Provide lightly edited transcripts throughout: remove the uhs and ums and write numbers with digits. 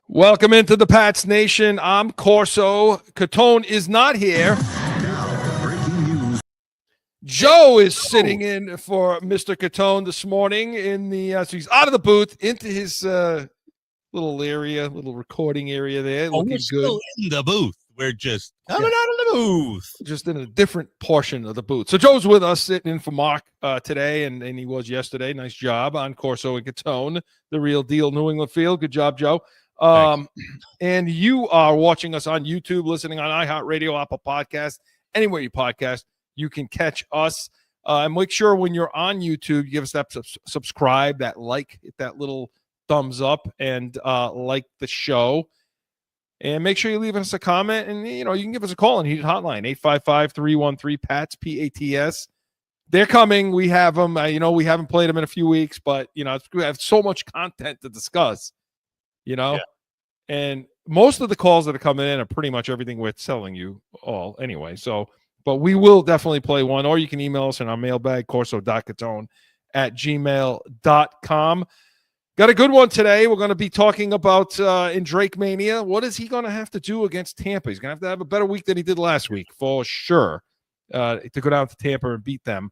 Welcome into the Pats Nation. I'm Corso. Catone is not here. Now, breaking news. Joe is sitting in for Mr. Catone this morning in the so he's out of the booth into his little recording area there. Oh, looking we're still good. in the booth. We're just coming out of the booth. Just in a different portion of the booth. So Joe's with us sitting in for Mark today, and he was yesterday. Nice job on Corso and Catone, the real deal New England Field. Good job, Joe. And you are watching us on YouTube, listening on iHeart Radio, Apple Podcast, anywhere you podcast, you can catch us. And make sure when you're on YouTube, you give us that subscribe, that like, hit that little thumbs up, and like the show. And make sure you leave us a comment, and you can give us a call on Heated Hotline, 855-313-PATS, PATS. They're coming. We have them. We haven't played them in a few weeks, but we have so much content to discuss. And most of the calls that are coming in are pretty much everything we're selling you all anyway. So, but we will definitely play one, or you can email us in our mailbag, corso.catone@gmail.com. Got a good one today. We're going to be talking about in Drake Mania. What is he going to have to do against Tampa? He's going to have a better week than he did last week, for sure, to go down to Tampa and beat them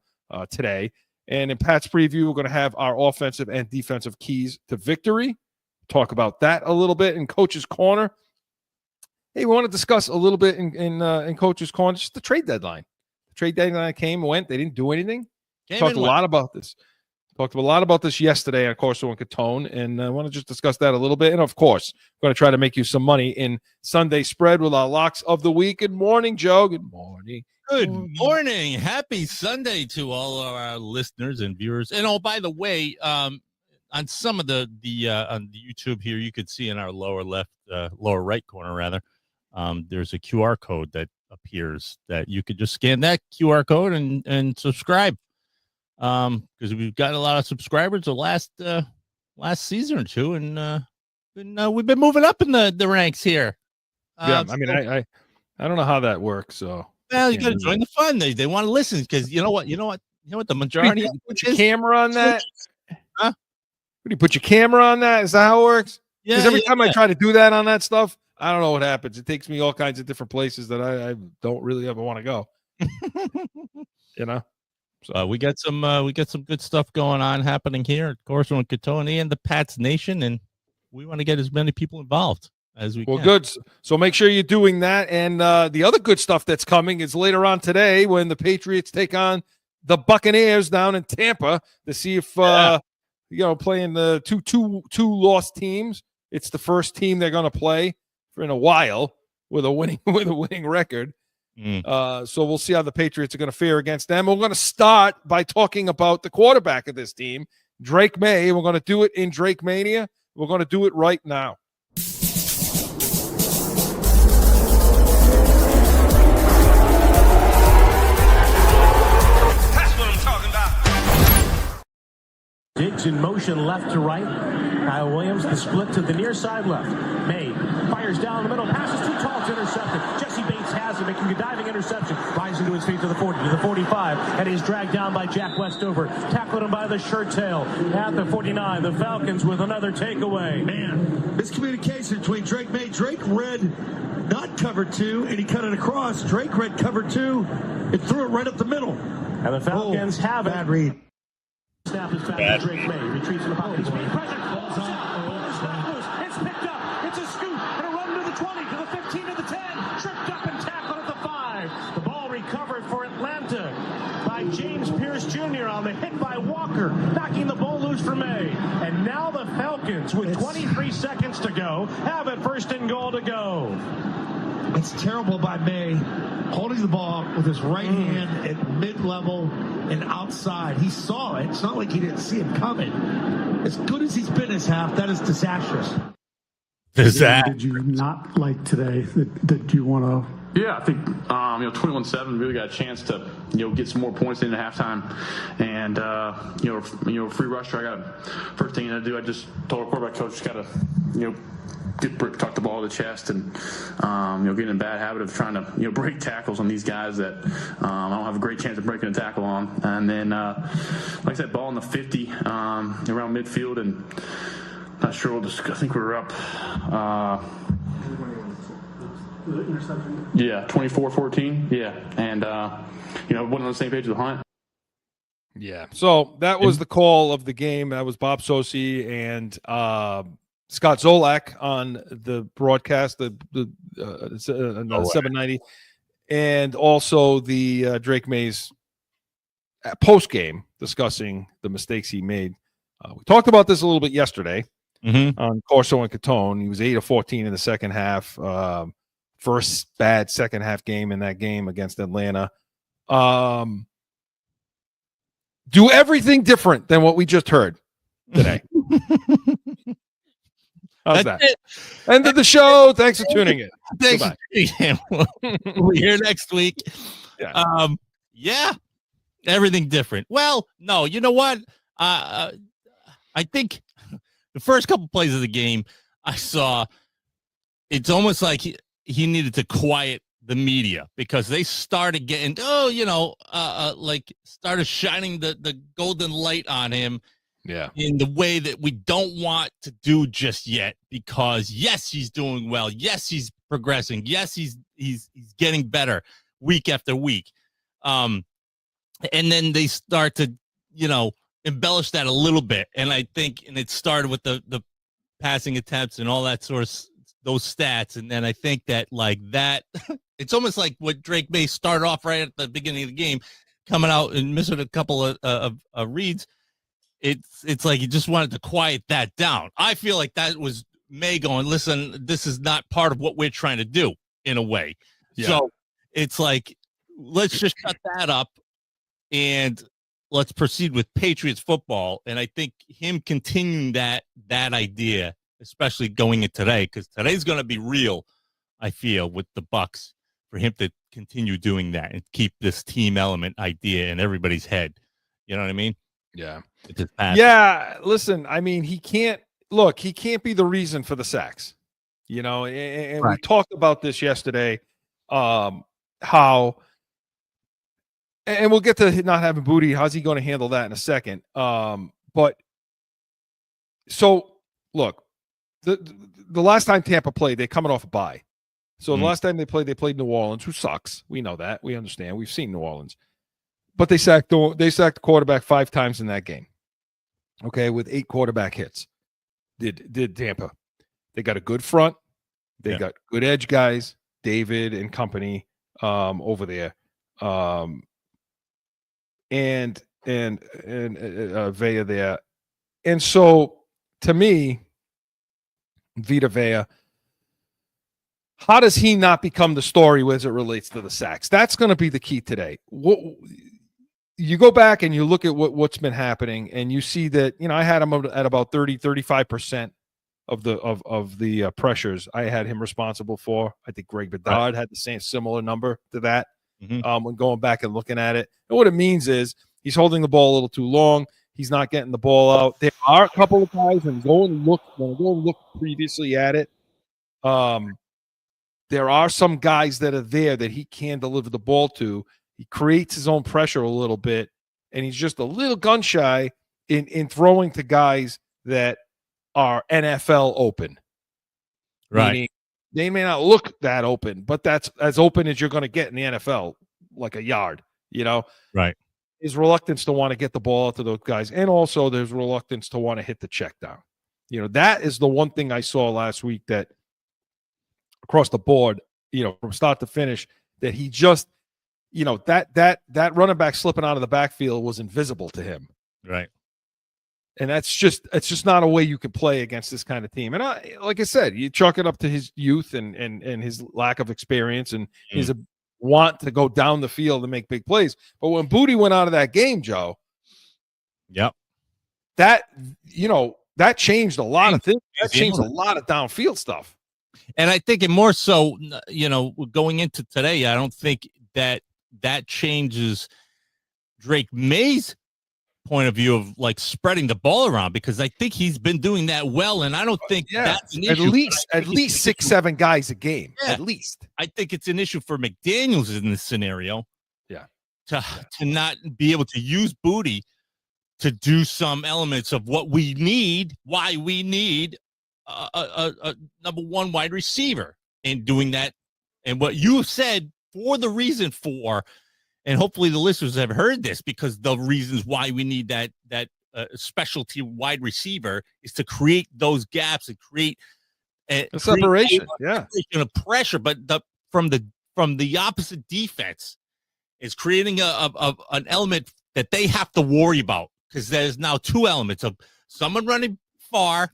today. And in Pat's preview, we're going to have our offensive and defensive keys to victory. Talk about that a little bit in Coach's Corner. Hey, we want to discuss a little bit in Coach's Corner, just the trade deadline. The trade deadline came and went. They didn't do anything. Talked a lot about this. Talked a lot about this yesterday on Corso and Catone, and I want to just discuss that a little bit. And, of course, we're going to try to make you some money in Sunday Spread with our locks of the week. Good morning, Joe. Good morning. Good morning. Happy Sunday to all of our listeners and viewers. And, oh, by the way, on some of the on the YouTube here, you could see in our lower right corner, rather, there's a QR code that appears that you could just scan that QR code and subscribe. Because we've got a lot of subscribers the last season or two, and we've been moving up in the ranks here. I don't know how that works. So you got to join the fun. They want to listen because you know what the majority. Put your camera on that. Huh? What do you put your camera on that? Is that how it works? Yeah. Because every time I try to do that on that stuff, I don't know what happens. It takes me all kinds of different places that I don't really ever want to go. So we got some good stuff going on happening here at Corso and Catone and the Pats Nation, and we want to get as many people involved as we can. Well, good. So make sure you're doing that. And the other good stuff that's coming is later on today when the Patriots take on the Buccaneers down in Tampa to see if playing the two lost teams. It's the first team they're going to play in a while with a winning record. So we'll see how the Patriots are going to fare against them. We're going to start by talking about the quarterback of this team, Drake Maye. We're going to do it in Drake Mania. We're going to do it right now. That's what I'm talking about. Diggs in motion left to right. Kyle Williams, the split to the near side left. Maye fires down the middle. Passes too tall. It's intercepted. Jesse Bates has it, making a diving interception. Rising to his feet to the 40, to the 45. And he's dragged down by Jack Westover. Tackled him by the shirt tail. At the 49, the Falcons with another takeaway. Man, miscommunication between Drake Maye. Drake read not cover two, and he cut it across. Drake read cover two and threw it right up the middle. And the Falcons have it. Bad read. Snap is back to Drake Maye. Retreats in the pocket. Speed pressure. Ball's out. Ball's not loose. It's picked up. It's a scoop. And a run to the 20, to the 15, to the 10. Tripped up and tackled at the 5. The ball recovered for Atlanta by James Pierce Jr. on the hit by Walker, knocking the ball loose for Maye. And now the Falcons, with 23 seconds to go, have it first and goal to go. It's terrible by Maye, holding the ball with his right hand at mid-level and outside. He saw it. It's not like he didn't see him coming. As good as he's been this half, that is disastrous. Did you not like today that you want to? Yeah, I think 21-7 really got a chance to get some more points into halftime, and free rusher. I got first thing to do. I just told our quarterback coach got to tuck the ball to the chest and get in a bad habit of trying to break tackles on these guys that I don't have a great chance of breaking a tackle on. And then like I said, ball in the 50 around midfield, and Not sure. I think we were up. The interception. Yeah, 24-14. Yeah, and wasn't on the same page with Hunt. Yeah. So that was the call of the game. That was Bob Sosi and Scott Zolak on the broadcast, the 790, and also the Drake Maye's post game discussing the mistakes he made. We talked about this a little bit yesterday on Corso and Catone. He was 8 of 14 in the second half. First bad second half game in that game against Atlanta. Do everything different than what we just heard today. How's that? End of the show. Thanks for tuning in. Thanks. We're here next week. Yeah. Everything different. Well, no, you know what? I think the first couple plays of the game I saw, it's almost like he needed to quiet the media because they started getting, started shining the golden light on him. Yeah. In the way that we don't want to do just yet, because yes, he's doing well. Yes, he's progressing. Yes, he's getting better week after week. And then they start to, embellish that a little bit. And I think, and it started with the passing attempts and all that sort of those stats. And then I think that it's almost like what Drake Maye started off right at the beginning of the game, coming out and missing a couple of reads. It's like he just wanted to quiet that down. I feel like that was Maye going, listen, this is not part of what we're trying to do in a way. Yeah. So it's like, let's just shut that up and let's proceed with Patriots football. And I think him continuing that idea, especially going into today, because today's going to be real, I feel, with the Bucs, for him to continue doing that and keep this team element idea in everybody's head. You know what I mean? Yeah. Yeah. Listen, I mean, he can't be the reason for the sacks, and right. We talked about this yesterday, how, and we'll get to not having Booty. How's he going to handle that in a second? But so look, the last time Tampa played, they're coming off a bye. So the last time they played New Orleans, who sucks. We know that. We understand. We've seen New Orleans. But they sacked the quarterback 5 times in that game. Okay, with 8 quarterback hits. Did Tampa. They got a good front. They got good edge guys, David and company over there. And Vea there. And so to me, Vita Vea, how does he not become the story as it relates to the sacks? That's going to be the key today. You go back and you look at what's been happening, and you see that, I had him at about 35% of the pressures I had him responsible for. I think Greg Bedard had the same similar number to that when going back and looking at it. And what it means is he's holding the ball a little too long. He's not getting the ball out. There are a couple of guys, and go and look previously at it. There are some guys that are there that he can deliver the ball to. He creates his own pressure a little bit, and he's just a little gun shy in throwing to guys that are NFL open. Right. Meaning they may not look that open, but that's as open as you're going to get in the NFL, like a yard, Right. His reluctance to want to get the ball out to those guys, and also there's reluctance to want to hit the check down. That is the one thing I saw last week that across the board, from start to finish, that he just – that running back slipping out of the backfield was invisible to him. Right. And it's just not a way you can play against this kind of team. And like I said, you chalk it up to his youth and his lack of experience and his want to go down the field and make big plays. But when Booty went out of that game, Joe, that changed a lot of things. That changed a lot of downfield stuff. And I think it more so, going into today, I don't think that changes Drake Maye's point of view of spreading the ball around, because I think he's been doing that well, and I don't think that's an issue. At least 6-7 guys a game. Yeah. At least. I think it's an issue for McDaniels in this scenario. Yeah. To not be able to use Booty to do some elements of what we need, why we need a number one wide receiver, and doing that. And what you said for the reason for, and hopefully the listeners have heard this, because the reasons why we need that specialty wide receiver is to create those gaps and create a separation, of pressure. But from the opposite defense is creating an element that they have to worry about, because there's now two elements of someone running far,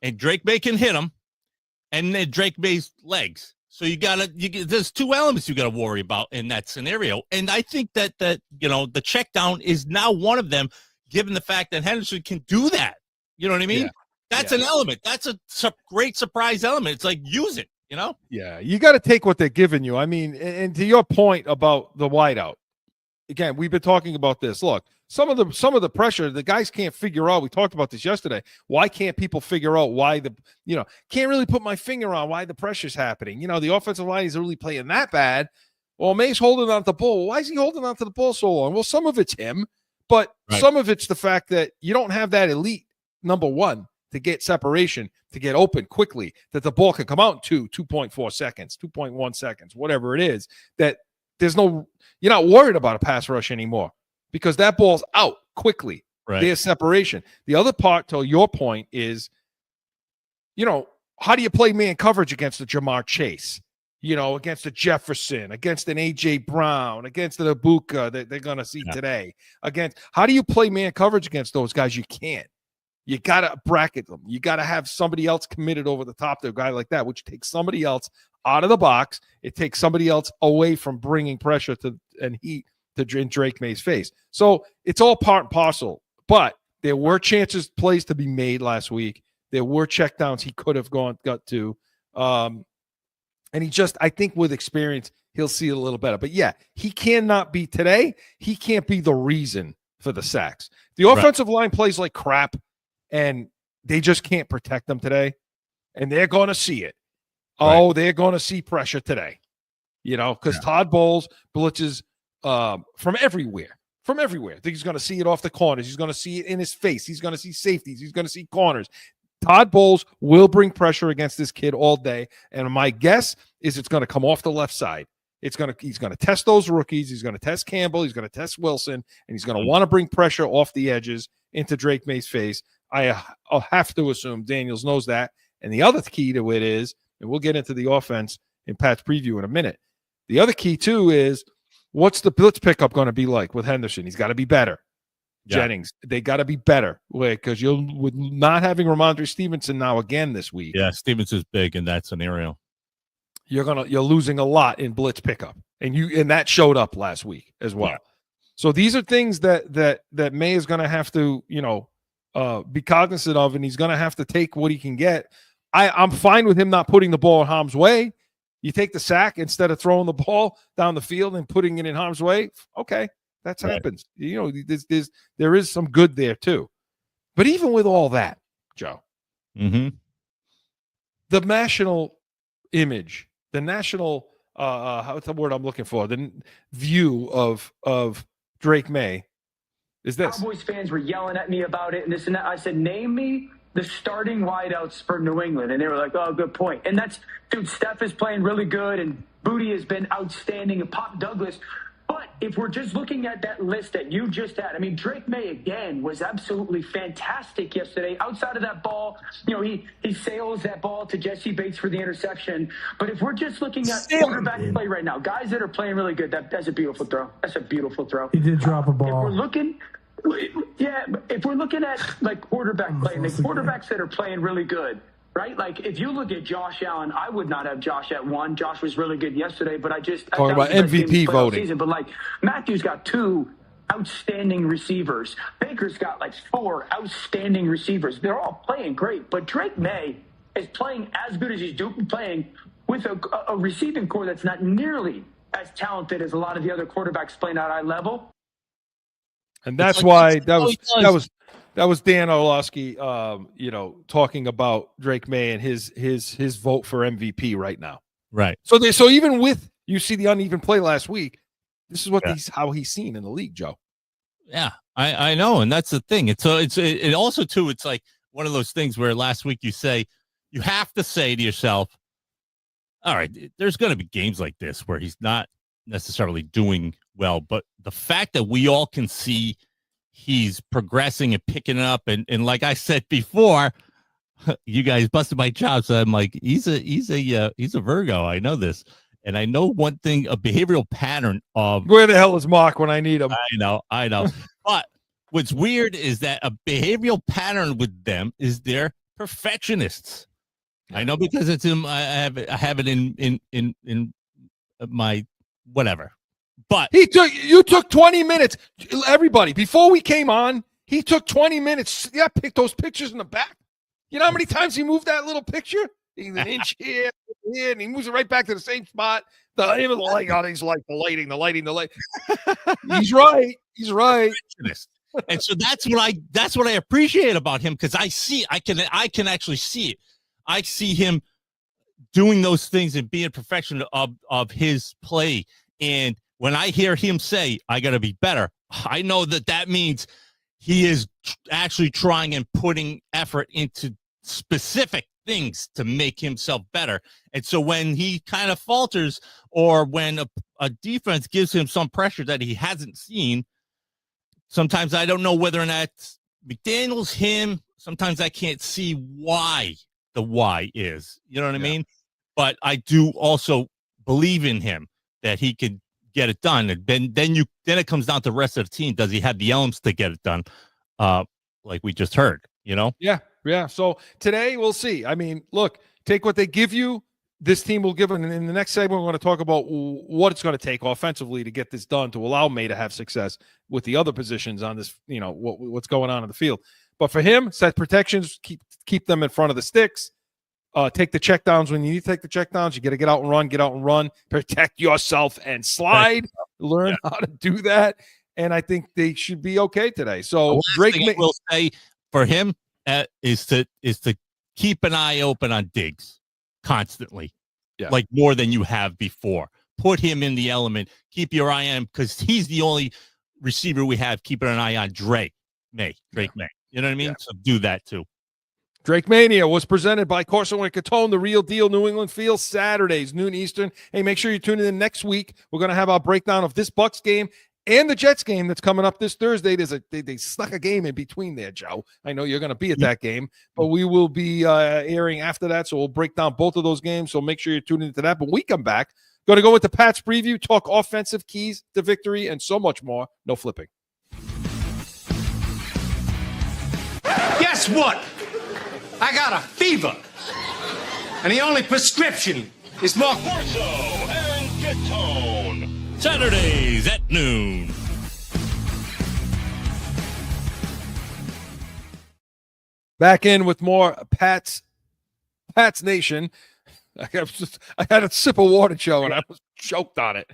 and Drake Maye can hit him, and then Drake Maye's legs. So there's two elements you got to worry about in that scenario. And I think that the check down is now one of them, given the fact that Henderson can do that. You know what I mean? Yeah. That's an element. That's a great surprise element. It's like, use it, you know? Yeah, you got to take what they're giving you. I mean, and to your point about the wideout, again, we've been talking about this. Look, some of the pressure, the guys can't figure out. We talked about this yesterday. Why can't people figure out why can't really put my finger on why the pressure's happening? The offensive line isn't really playing that bad. Well, Maye's holding on to the ball. Why is he holding on to the ball so long? Well, some of it's him, but some of it's the fact that you don't have that elite number one to get separation, to get open quickly, that the ball can come out in 2.4 seconds, 2.1 seconds, whatever it is, that you're not worried about a pass rush anymore because that ball's out quickly. Right. There's separation. The other part, to your point, is, how do you play man coverage against the Jamar Chase? Against the Jefferson, against an A.J. Brown, against the Ibuka that they're going to see today. How do you play man coverage against those guys? You can't. You got to bracket them. You got to have somebody else committed over the top to a guy like that, which takes somebody else out of the box. It takes somebody else away from bringing pressure and heat to Drake Maye's face. So it's all part and parcel. But there were plays to be made last week. There were checkdowns he could have got to. And I think with experience, he'll see it a little better. But yeah, he cannot be today. He can't be the reason for the sacks. The offensive line plays like crap, and they just can't protect them today. And they're going to see it. Oh, they're going to see pressure today, because Todd Bowles blitzes from everywhere. I think he's going to see it off the corners. He's going to see it in his face. He's going to see safeties. He's going to see corners. Todd Bowles will bring pressure against this kid all day. And my guess is it's going to come off the left side. He's going to test those rookies. He's going to test Campbell. He's going to test Wilson. And he's going to want to bring pressure off the edges into Drake Maye's face. I'll have to assume Daniels knows that. And the other key to it is, and we'll get into the offense in Pat's preview in a minute. The other key, too, is what's the blitz pickup going to be like with Henderson? He's got to be better. Jennings, they got to be better because with not having Ramondre Stevenson now again this week. Yeah, Stevenson's big in that scenario. You're losing a lot in blitz pickup, and that showed up last week as well. Yeah. So these are things that Maye is going to have to be cognizant of, and he's going to have to take what he can get. I'm fine with him not putting the ball in harm's way. You take the sack instead of throwing the ball down the field and putting it in harm's way. Okay. That happens. There is some good there too. But even with all that, Joe, the national image, the national what's the word I'm looking for? The view of Drake Maye is this. Cowboys fans were yelling at me about it and this and that. I said, name me the starting wideouts for New England. And they were like, oh, good point. And Steph is playing really good and Booty has been outstanding and Pop Douglas. But if we're just looking at that list that you just had, I mean, Drake Maye, again, was absolutely fantastic yesterday. Outside of that ball, he sails that ball to Jesse Bates for the interception. But if we're just looking at quarterback play right now, guys that are playing really good, that's a beautiful throw. That's a beautiful throw. He did drop a ball. If we're looking at, like, quarterback play, and the quarterbacks that are playing really good, right? Like, if you look at Josh Allen, I would not have Josh at 1. Josh was really good yesterday, but talking about MVP voting. Season. But, like, Matthew's got 2 outstanding receivers. Baker's got, 4 outstanding receivers. They're all playing great. But Drake Maye is playing as good as he's playing with a receiving core that's not nearly as talented as a lot of the other quarterbacks playing at eye level. And that's why that was Dan Orlovsky, talking about Drake Maye and his vote for MVP right now. Right. So even with the uneven play last week, this is how he's seen in the league, Joe. Yeah, I know, and that's the thing. It's also too. It's like one of those things where last week you have to say to yourself, all right, there's going to be games like this where he's not necessarily doing well, but the fact that we all can see he's progressing and picking up, and like I said before, you guys busted my chops. So I'm like, he's a Virgo. I know this, and I know one thing: a behavioral pattern of where the hell is Mark when I need him? I know. But what's weird is that a behavioral pattern with them is they're perfectionists. I know because it's in I have it in my whatever. But you took 20 minutes. Everybody, before we came on, he took 20 minutes. Yeah, pick those pictures in the back. You know how many times he moved that little picture? He's an inch here, and he moves it right back to the same spot. The light. Oh, he's like the lighting. He's right. He's right. And so that's what I appreciate about him, because I can actually see it. I see him doing those things and being a professional of his play. And when I hear him say, I got to be better, I know that means he is actually trying and putting effort into specific things to make himself better. And so when he kind of falters, or when a defense gives him some pressure that he hasn't seen, sometimes I don't know whether or not McDaniels, him, sometimes I can't see why the why is. You know what I mean? But I do also believe in him that he could get it done. And then it comes down to the rest of the team. Does he have the elements to get it done? Like we just heard, you know? Yeah. So today we'll see. I mean, look, take what they give you. This team will give it. And in the next segment, we're going to talk about what it's going to take offensively to get this done, to allow Maye to have success with the other positions on this, you know, what's going on in the field. But for him, set protections, keep them in front of the sticks. Take the checkdowns when you need to take the checkdowns. You got to get out and run, protect yourself and slide. Learn how to do that. And I think they should be okay today. So Drake will say for him is to keep an eye open on Diggs constantly, like more than you have before. Put him in the element. Keep your eye on him, because he's the only receiver we have keeping an eye on Drake Maye. You know what I mean? So do that too. Drake Mania was presented by Corso and Catone, the real deal New England Field, Saturdays, noon Eastern. Hey, make sure you tune in next week. We're going to have our breakdown of this Bucs game and the Jets game that's coming up this Thursday. They snuck a game in between there, Joe. I know you're going to be at that game, but we will be airing after that, so we'll break down both of those games, so make sure you're tuning into that. But when we come back, going to go with the Pats preview, talk offensive keys to victory, and so much more. No flipping. Guess what? I got a fever. And the only prescription is more Corso and Catone. Saturdays at noon. Back in with more Pats Nation. I had a sip of water, Joe, and I was choked on it.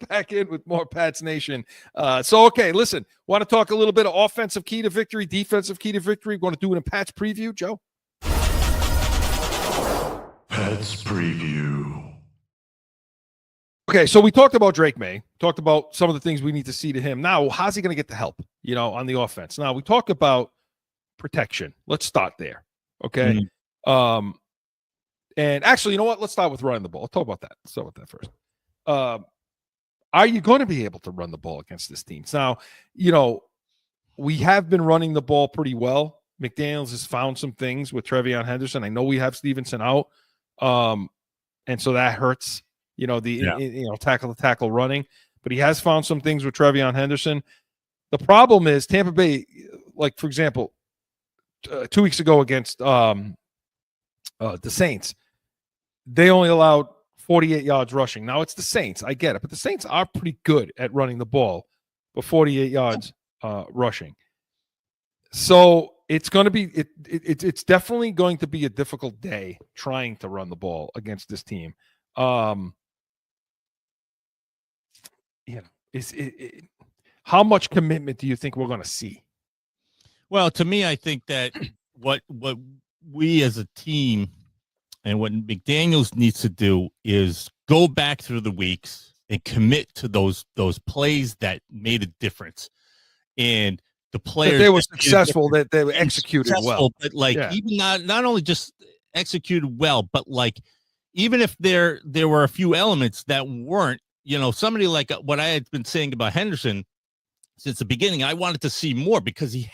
Back in with more Pats Nation. Okay, listen, want to talk a little bit of offensive key to victory, defensive key to victory. Want to do it in Pats preview, Joe? Pats preview. Okay, so we talked about Drake Maye, talked about some of the things we need to see to him. Now, how's he going to get the help, on the offense? Now, we talk about protection. Let's start there, okay? Mm-hmm. And actually, you know what? Let's start with running the ball. Let's talk about that. Let's start with that first. Are you going to be able to run the ball against this team? Now, we have been running the ball pretty well. McDaniels has found some things with Trevion Henderson. I know we have Stevenson out. And so that hurts, tackle to tackle running, but he has found some things with Trevion Henderson. The problem is Tampa Bay, like for example, 2 weeks ago against the Saints, they only allowed 48 yards rushing. Now it's the Saints, I get it, but the Saints are pretty good at running the ball, but 48 yards rushing. So it's going to be it's definitely going to be a difficult day trying to run the ball against this team. How much commitment do you think we're going to see? Well, to me, I think that what we as a team and what McDaniels needs to do is go back through the weeks and commit to those plays that made a difference, and the players. That they were successful, that they were executed well. But like even not only just executed well, but like even if there were a few elements that weren't, somebody like what I had been saying about Henderson since the beginning, I wanted to see more because he's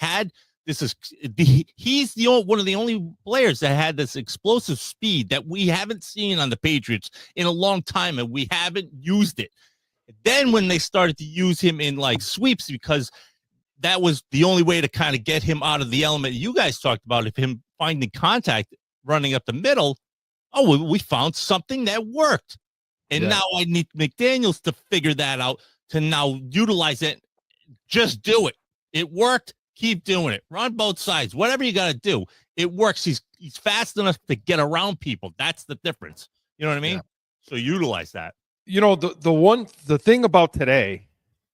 one of the only players that had this explosive speed that we haven't seen on the Patriots in a long time, and we haven't used it. Then when they started to use him in like sweeps, because that was the only way to kind of get him out of the element you guys talked about, of him finding contact, running up the middle. Oh, we found something that worked. And now I need McDaniels to figure that out, to now utilize it. Just do it. It worked. Keep doing it. Run both sides. Whatever you got to do. It works. He's fast enough to get around people. That's the difference. You know what I mean? Yeah. So utilize that. The thing about today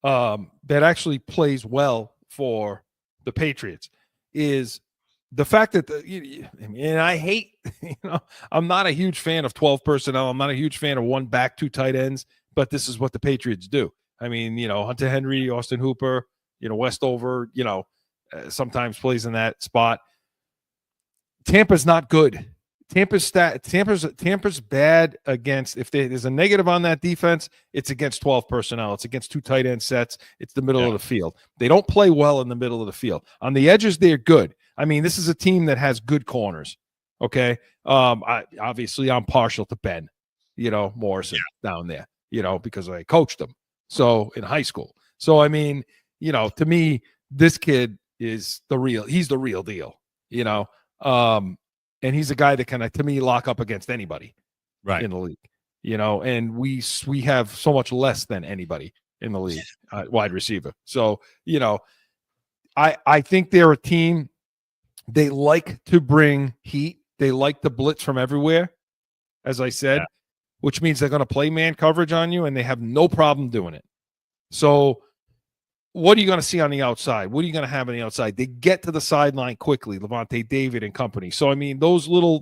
that actually plays well for the Patriots is the fact that and I hate, I'm not a huge fan of 12 personnel. I'm not a huge fan of one back, two tight ends, but this is what the Patriots do. I mean, Hunter Henry, Austin Hooper, Westover, sometimes plays in that spot. Tampa's not good. Tampa's bad against, if there's a negative on that defense, it's against 12 personnel. It's against two tight end sets. It's the middle of the field. They don't play well in the middle of the field. On the edges, they're good. I mean, this is a team that has good corners. Okay. Obviously I'm partial to Ben, Morrison down there, because I coached him. So in high school. So, I mean, to me, this kid is he's the real deal, and he's a guy that can, to me, lock up against anybody in the league, and we have so much less than anybody in the league, wide receiver. So, I think they're a team. They like to bring heat. They like to blitz from everywhere, as I said, which means they're going to play man coverage on you, and they have no problem doing it. So what are you going to see on the outside? What are you going to have on the outside? They get to the sideline quickly, Levante David and company. So, I mean, those little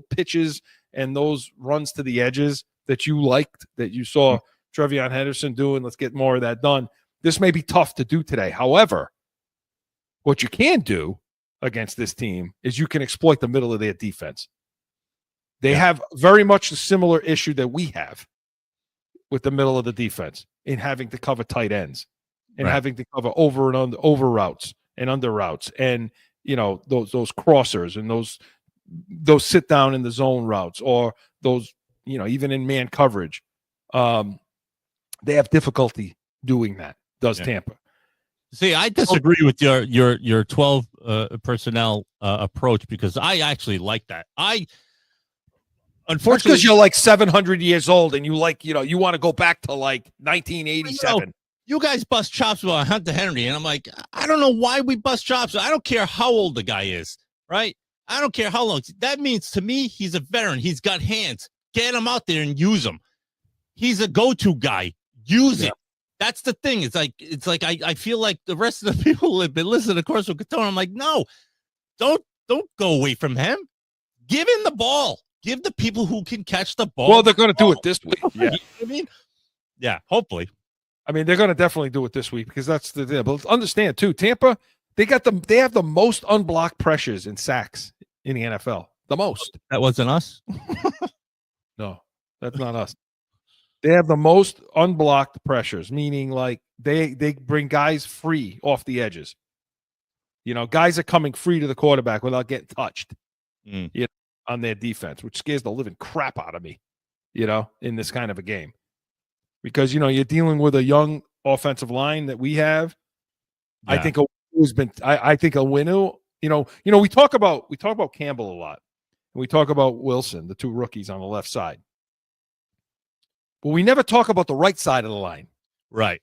pitches and those runs to the edges that you liked, that you saw Trevion Henderson doing, let's get more of that done. This may be tough to do today. However, what you can do against this team is you can exploit the middle of their defense. They have very much a similar issue that we have with the middle of the defense in having to cover tight ends and having to cover over routes and under routes, and those crossers and those sit down in the zone routes, or those even in man coverage. They have difficulty doing that. Does Tampa? See, I disagree with your 12 personnel approach, because I actually like that. Unfortunately, because you're like 700 years old and you you want to go back to like 1987. You guys bust chops about Hunter Henry, and I'm like, I don't know why we bust chops. I don't care how old the guy is, right? I don't care how long. That means to me, he's a veteran. He's got hands. Get him out there and use him. He's a go-to guy. Use it. That's the thing. It's like I feel like the rest of the people who have been listening to Corso Catone, I'm like, no, don't go away from him. Give him the ball. Give the people who can catch the ball. Well, they're going to do it this week. Yeah. You know what I mean? Yeah, hopefully. I mean, they're going to definitely do it this week, because that's the deal. But understand too, Tampa, they have the most unblocked pressures in sacks in the NFL. The most. That wasn't us. No, that's not us. They have the most unblocked pressures, meaning like they bring guys free off the edges. Guys are coming free to the quarterback without getting touched. On their defense, which scares the living crap out of me, in this kind of a game. Because, you're dealing with a young offensive line that we have. Yeah. I think Owinu, we talk about Campbell a lot, and we talk about Wilson, the two rookies on the left side. But we never talk about the right side of the line. Right.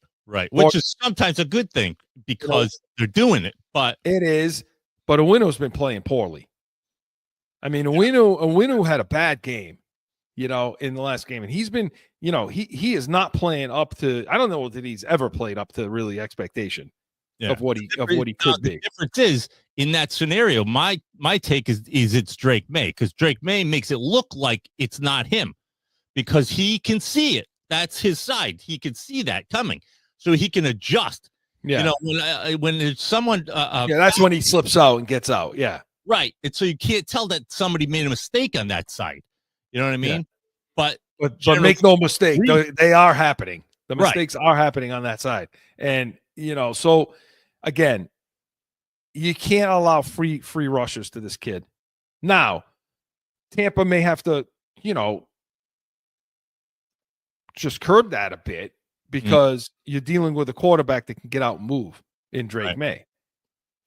Which is sometimes a good thing, because they're doing it. But it is. But Owinu's been playing poorly. I mean, Owinu had a bad game, in the last game, and he's been, he is not playing up to. I don't know that he's ever played up to really expectation of what he could be. The difference is, in that scenario, my take is it's Drake Maye, because Drake Maye makes it look like it's not him, because he can see it. That's his side. He can see that coming, so he can adjust. Yeah. You know, when there's someone, Yeah, that's when he slips out and gets out. Yeah. right. And so you can't tell that somebody made a mistake on that side. You know what I mean? Yeah. But But make no mistake, they are happening. The Right. mistakes are happening on that side. And, you know, so again, you can't allow free rushers to this kid. Now, Tampa may have to, you know, just curb that a bit because you're dealing with a quarterback that can get out and move in Drake Maye.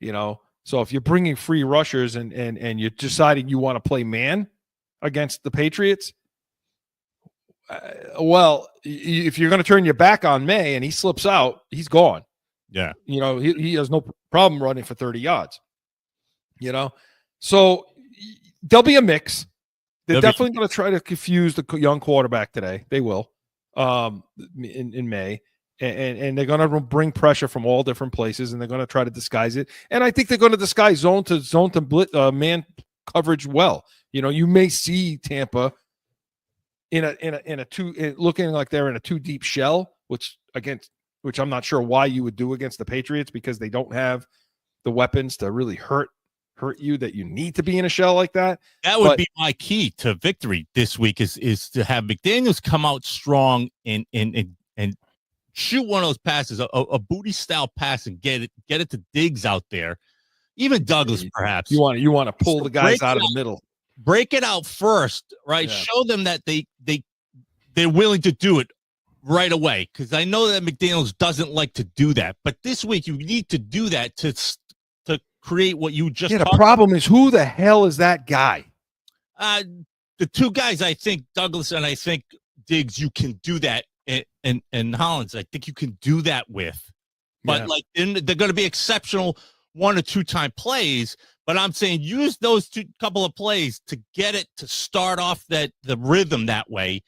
You know, so if you're bringing free rushers and you're deciding you want to play man against the Patriots, well, if you're going to turn your back on May and he slips out, he's gone. Yeah. You know, he has no problem running for 30 yards. You know, so there'll be a mix. They're definitely going to try to confuse the young quarterback today. They will in May. And they're going to bring pressure from all different places, and they're going to try to disguise it. And I think they're going to disguise zone to blitz, man coverage well. You know, you may see Tampa in a two, looking like they're in a too deep shell, which I'm not sure why you would do against the Patriots, because they don't have the weapons to really hurt you that you need to be in a shell like that. That would be my key to victory this week is to have McDaniels come out strong and shoot one of those passes, a booty style pass, and get it to Diggs out there, even Douglas perhaps. You want to pull the guys out of the middle, break it out first, right? Yeah. Show them that they're willing to do it right away, because I know that McDaniels doesn't like to do that, but this week you need to do that to create what you just. Yeah, the problem is, who the hell is that guy? The two guys, I think Douglas and I think Diggs, you can do that. And Hollins, I think you can do that with, but they're going to be exceptional 1 or 2 time plays. But I'm saying use those couple of plays to get it to start off the rhythm that way,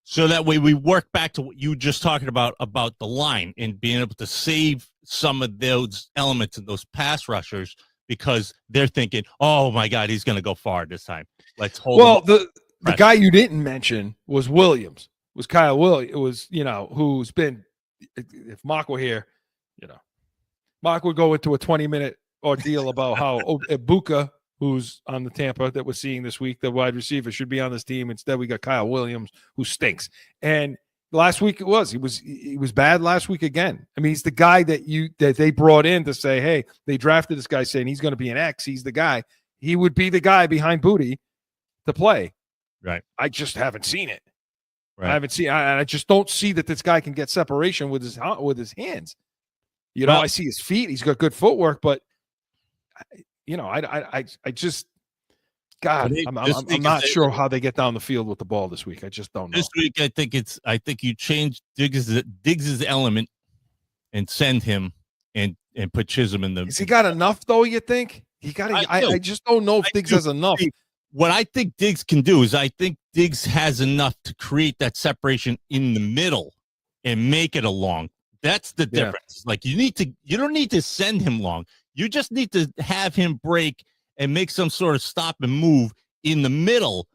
so that way we work back to what you were just talking about the line and being able to save some of those elements and those pass rushers, because they're thinking, oh my God, he's going to go far this time. Let's hold. Well, the guy you didn't mention was Williams. Was Kyle Williams. It was, you know, who's been, if Mark were here, you know, Mark would go into a 20-minute ordeal about how Ibuka, who's on the Tampa that we're seeing this week, the wide receiver, should be on this team. Instead, we got Kyle Williams, who stinks. And last week he was bad last week again. I mean, he's the guy that they brought in to say, hey, they drafted this guy saying he's going to be an X. He's the guy. He would be the guy behind Booty to play. Right. I just haven't seen it. Right. I haven't seen. I just don't see that this guy can get separation with his hands. You know, I see his feet. He's got good footwork, but you know, I just, God, I'm not sure how they get down the field with the ball this week. I just don't know. This week, I think you change Diggs' element and send him and put Chisholm in the. Has he got enough though? You think he got? I just don't know if Diggs has enough. What I think Diggs can do is I think Diggs has enough to create that separation in the middle and make it a long. That's the difference. Like you don't need to send him long. You just need to have him break and make some sort of stop and move in the middle.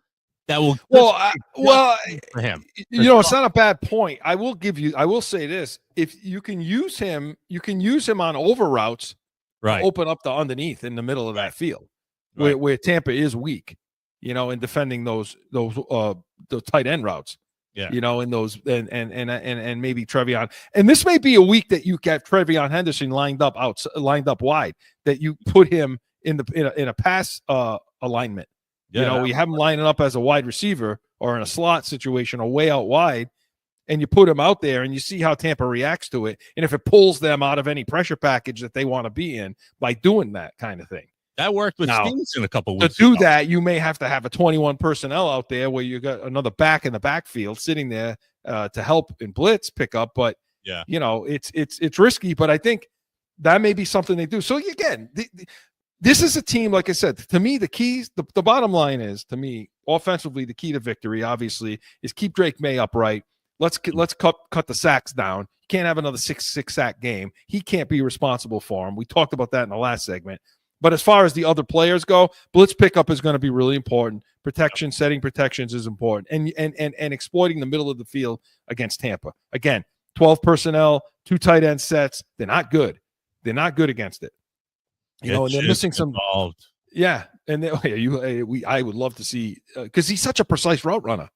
That will for him. You know, it's not a bad point. I will say this: if you can use him, on over routes, right? Open up the underneath in the middle of that field, where Tampa is weak. You know, in defending those tight end routes. Yeah. You know, in those and maybe Trevion. And this may be a week that you get Trevion Henderson lined up wide, that you put him in a pass alignment. Yeah, you know, you have him lining up as a wide receiver or in a slot situation or way out wide, and you put him out there and you see how Tampa reacts to it. And if it pulls them out of any pressure package that they want to be in by doing that kind of thing. That worked with Stevenson a couple weeks ago. To do that, you may have to have a 21 personnel out there where you got another back in the backfield sitting there to help in blitz pickup. But you know, it's risky. But I think that may be something they do. So again, this is a team. Like I said, to me, the keys, the bottom line is, to me, offensively, the key to victory, obviously, is keep Drake Maye upright. Let's cut the sacks down. You can't have another 6 sack game. He can't be responsible for him. We talked about that in the last segment. But as far as the other players go, blitz pickup is going to be really important. Protection, setting protections is important, and exploiting the middle of the field against Tampa. Again, 12 personnel, 2 tight end sets. They're not good. They're not good against it. And they're missing some. Involved. Yeah, and I would love to see because he's such a precise route runner.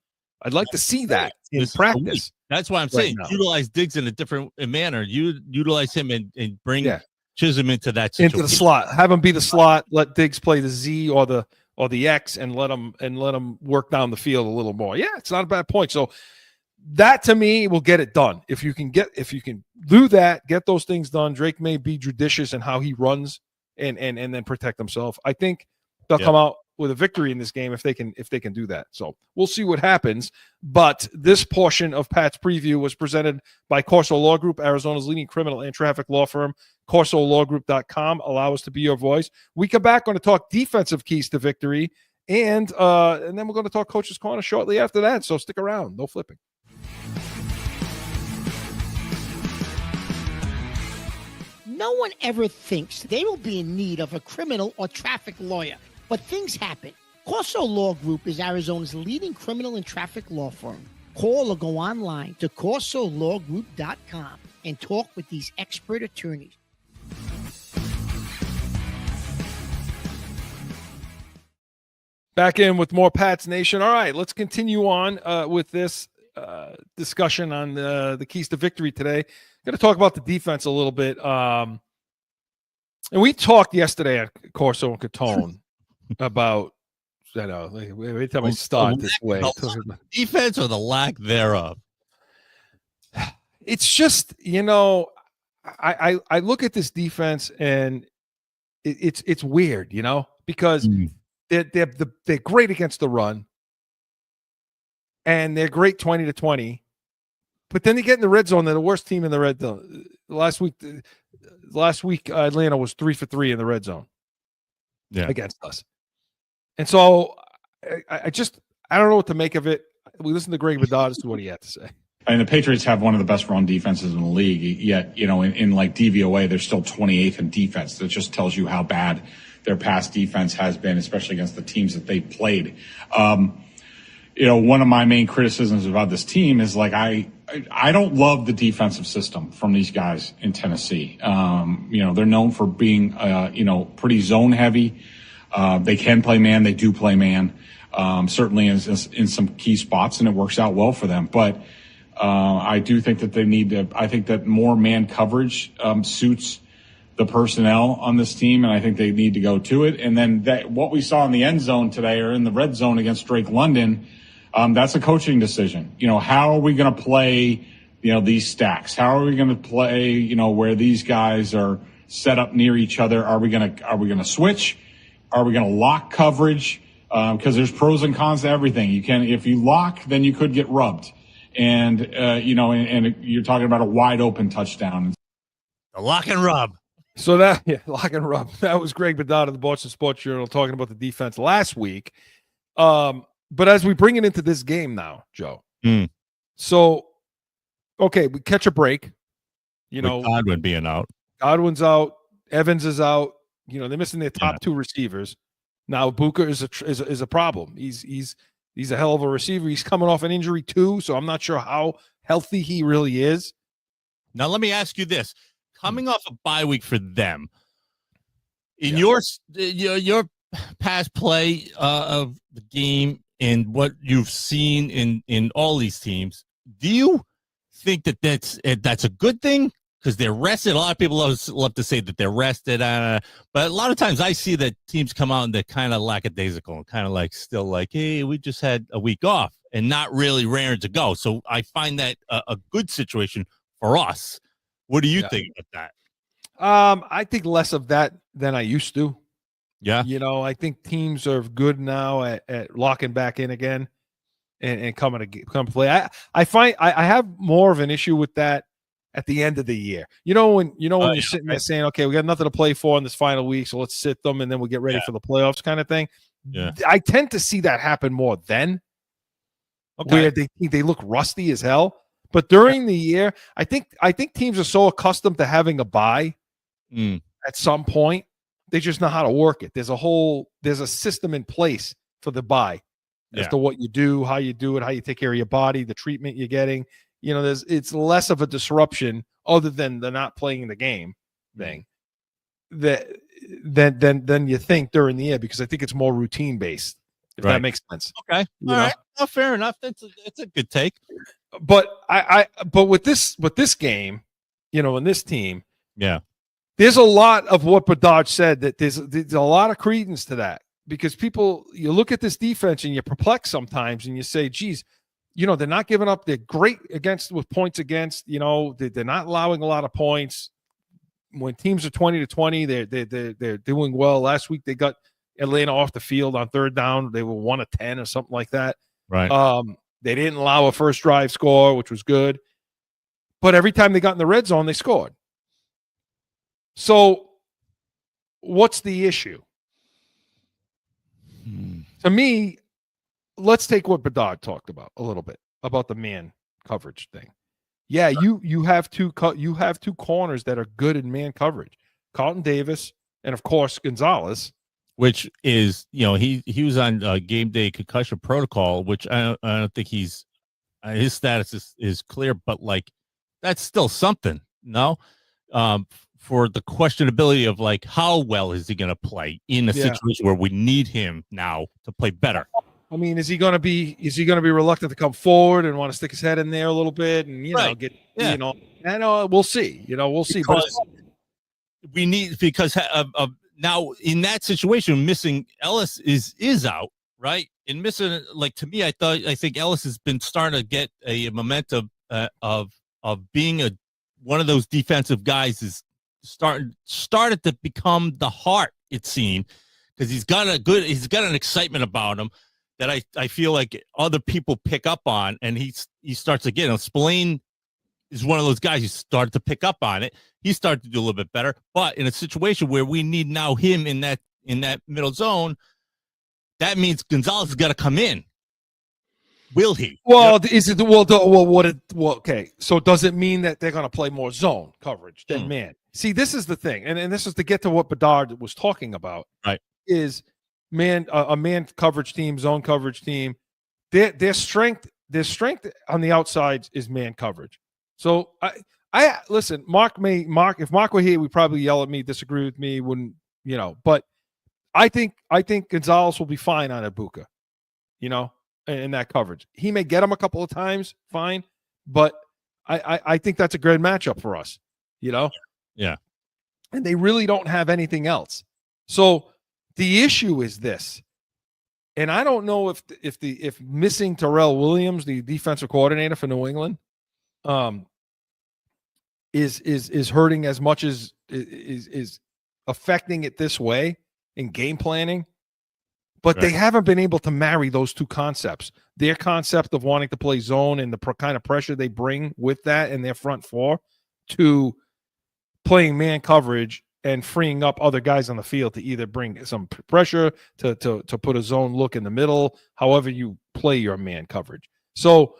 I'd like to see that in practice. That's why I'm saying utilize Diggs in a different manner. You utilize him and bring Chisholm into that situation. Into the slot. Have him be the slot. Let Diggs play the Z or the X, and let him work down the field a little more. Yeah, it's not a bad point. So that to me will get it done. If you can do that, get those things done. Drake may be judicious in how he runs and then protect himself. I think they'll come out with a victory in this game if they can do that. So we'll see what happens. But this portion of Pat's preview was presented by Corso Law Group, Arizona's leading criminal and traffic law firm. CorsoLawGroup.com. Allow us to be your voice. We come back, going to talk defensive keys to victory, and then we're going to talk Coach's Corner shortly after that. So stick around. No flipping. No one ever thinks they will be in need of a criminal or traffic lawyer, but things happen. Corso Law Group is Arizona's leading criminal and traffic law firm. Call or go online to CorsoLawGroup.com and talk with these expert attorneys. Back in with more Pats Nation. All right, let's continue on with this discussion on the keys to victory today. Going to talk about the defense a little bit. And we talked yesterday at Corso and Catone about, every time I start this way. Defense or the lack thereof? It's just, I look at this defense and it's weird, because they're great against the run and they're great 20-20. But then they get in the red zone. They're the worst team in the red zone. Last week, Atlanta was 3 for 3 in the red zone against us. And so I don't know what to make of it. We listened to Greg Bedard as to what he had to say. And the Patriots have one of the best run defenses in the league. Yet, in like DVOA, they're still 28th in defense. That just tells you how bad their pass defense has been, especially against the teams that they played. One of my main criticisms about this team is I don't love the defensive system from these guys in Tennessee. They're known for being, pretty zone heavy. They can play man. They do play man, certainly in some key spots, and it works out well for them. But I do think that I think that more man coverage suits the personnel on this team, and I think they need to go to it. And then what we saw in the end zone today, or in the red zone against Drake London, that's a coaching decision. How are we going to play, these stacks? How are we going to play, where these guys are set up near each other? Are we going to switch? Are we going to lock coverage? Because there's pros and cons to everything. If you lock, then you could get rubbed. And, and you're talking about a wide open touchdown. A lock and rub. So lock and rub. That was Greg Bedard of the Boston Sports Journal talking about the defense last week. But as we bring it into this game now, Joe. So, okay, we catch a break. With Godwin being out. Godwin's out. Evans is out. They're missing their top two receivers. Now Booker is a problem. He's a hell of a receiver. He's coming off an injury too, so I'm not sure how healthy he really is. Now let me ask you this: coming off a bye week for them, in your past play of the game and what you've seen in all these teams, do you think that that's a good thing? Because they're rested. A lot of people love to say that they're rested. But a lot of times I see that teams come out and they're kind of lackadaisical and kind of still hey, we just had a week off and not really raring to go. So I find that a good situation for us. What do you think about that? I think less of that than I used to. Yeah. I think teams are good now at locking back in again and come play. I find I have more of an issue with that at the end of the year. When you're sitting there saying, okay, we got nothing to play for in this final week, so let's sit them and then we'll get ready for the playoffs kind of thing. Yeah. I tend to see that happen more then, where they look rusty as hell. But during the year, I think teams are so accustomed to having a bye at some point, they just know how to work it. There's a system in place for the bye as to what you do, how you do it, how you take care of your body, the treatment you're getting. it's less of a disruption other than the not playing the game thing than you think during the year, because I think it's more routine based, if that makes sense. Okay. All right. Well, fair enough. That's a good take. But but with this game, and this team, there's a lot of what Bedard said that there's a lot of credence to that, because you look at this defense and you're perplexed sometimes and you say, geez, they're not giving up. They're great with points against, they're not allowing a lot of points. When teams are 20-20, they're doing well. Last week they got Atlanta off the field on third down. They were 1 of 10 or something like that. Right. They didn't allow a first drive score, which was good. But every time they got in the red zone, they scored. So what's the issue? To me, let's take what Bedard talked about a little bit about the man coverage thing. Yeah, you have two corners that are good in man coverage. Carlton Davis and, of course, Gonzalez. Which is, he was on game day concussion protocol, which I don't think his status is clear, but like that's still something, no? For the questionability of like how well is he going to play in a situation where we need him now to play better. I mean, is he going to be reluctant to come forward and want to stick his head in there a little bit and I know we'll see. We'll see. But we need, because of now in that situation, missing Ellis is out, right? And missing, like, to me, I think Ellis has been starting to get a momentum of being one of those defensive guys is started to become the heart, it seemed, because he's got an excitement about him that I feel like other people pick up on, and he starts again. Spillane is one of those guys who started to pick up on it. He started to do a little bit better, but in a situation where we need now him in that middle zone, that means Gonzalez has got to come in. Will he? Well, is it okay. So does it mean that they're going to play more zone coverage than man? See, this is the thing, and this is to get to what Bedard was talking about. Right? Is a man coverage team, zone coverage team, their strength on the outsides is man coverage. So I listen, if Mark were here, we'd probably yell at me, disagree with me, wouldn't, but I think Gonzalez will be fine on Ibuka, in that coverage. He may get him a couple of times, fine, but I think that's a great matchup for us, Yeah. And they really don't have anything else. So the issue is this, and I don't know if missing Terrell Williams, the defensive coordinator for New England, is hurting as much as is affecting it this way in game planning. But they haven't been able to marry those two concepts. Their concept of wanting to play zone and the kind of pressure they bring with that in their front four to playing man coverage and freeing up other guys on the field to either bring some pressure to put a zone look in the middle, however you play your man coverage. So